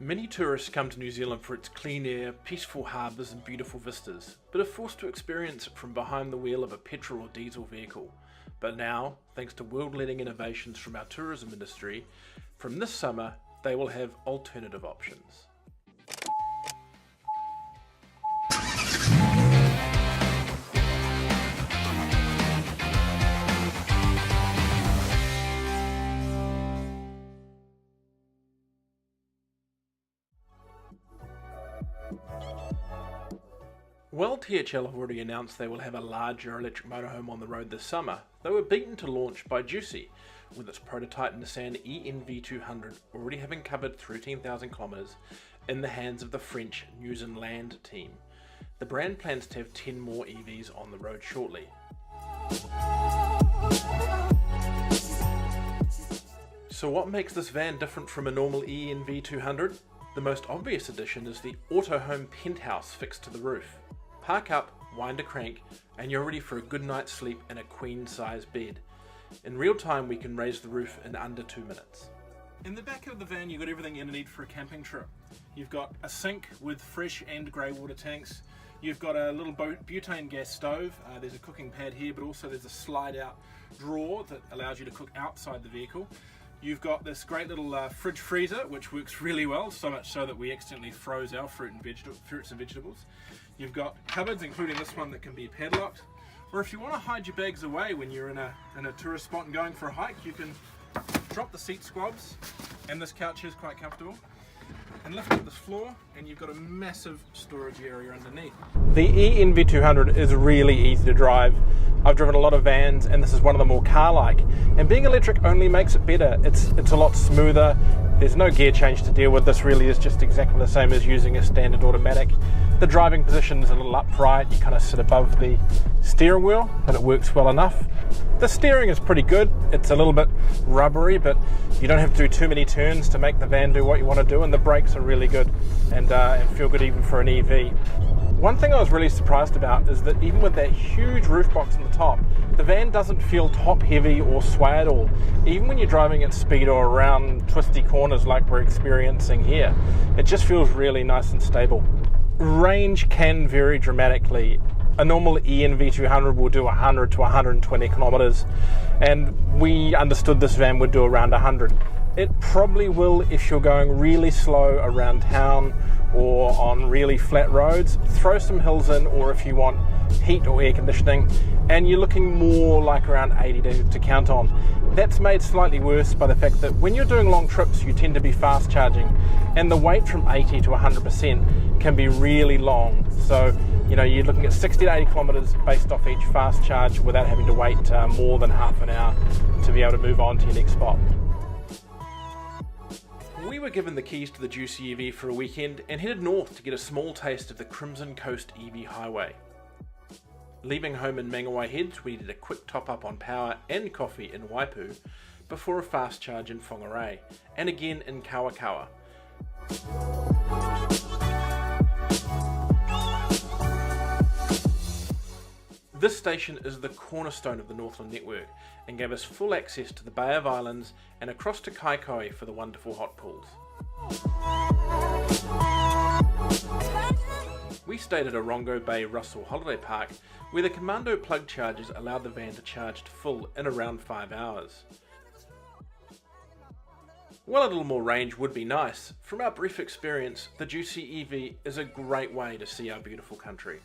Many tourists come to New Zealand for its clean air, peaceful harbours and beautiful vistas, but are forced to experience it from behind the wheel of a petrol or diesel vehicle. But now, thanks to world-leading innovations from our tourism industry, from this summer they will have alternative options. While THL have already announced they will have a larger electric motorhome on the road this summer, they were beaten to launch by Jucy, with its prototype Nissan ENV200 already having covered 13,000 kilometres in the hands of the French Northland team. The brand plans to have 10 more EVs on the road shortly. So what makes this van different from a normal ENV200? The most obvious addition is the auto home penthouse fixed to the roof. Park up, wind a crank, and you're ready for a good night's sleep in a queen-size bed. In real time, we can raise the roof in under 2 minutes. In the back of the van, you've got everything you need for a camping trip. You've got a sink with fresh and grey water tanks. You've got a little butane gas stove. There's a cooking pad here, but also there's a slide-out drawer that allows you to cook outside the vehicle. You've got this great little fridge freezer, which works really well, so much so that we accidentally froze our fruits and vegetables. You've got cupboards, including this one that can be padlocked. Or if you want to hide your bags away when you're in a tourist spot and going for a hike, you can drop the seat squabs, and this couch is quite comfortable, and lift up this floor, and you've got a massive storage area underneath. The ENV200 is really easy to drive. I've driven a lot of vans, and this is one of the more car-like. And being electric only makes it better. It's a lot smoother. There's no gear change to deal with. This really is just exactly the same as using a standard automatic. The driving position is a little upright. You kind of sit above the steering wheel, but it works well enough. The steering is pretty good. It's a little bit rubbery, but you don't have to do too many turns to make the van do what you want to do, and the brakes are really good and feel good even for an EV. One thing I was really surprised about is that even with that huge roof box on the top, the van doesn't feel top heavy or sway at all. Even when you're driving at speed or around twisty corners like we're experiencing here, it just feels really nice and stable. Range can vary dramatically. A normal ENV200 will do 100 to 120 kilometres, and we understood this van would do around 100. It probably will if you're going really slow around town or on really flat roads. Throw some hills in, or if you want heat or air conditioning, and you're looking more like around 80 to count on. That's made slightly worse by the fact that when you're doing long trips, you tend to be fast charging, and the wait from 80 to 100% can be really long. So, you're looking at 60 to 80 kilometres based off each fast charge without having to wait more than half an hour to be able to move on to your next spot. We were given the keys to the Jucy EV for a weekend and headed north to get a small taste of the Crimson Coast EV Highway. Leaving home in Mangawai Heads, we did a quick top up on power and coffee in Waipu before a fast charge in Whangarei, and again in Kawakawa. This station is the cornerstone of the Northland network and gave us full access to the Bay of Islands and across to Kaikoai for the wonderful hot pools. We stayed at Orongo Bay Russell Holiday Park, where the Commando plug chargers allowed the van to charge to full in around 5 hours. While a little more range would be nice, from our brief experience, the Jucy EV is a great way to see our beautiful country.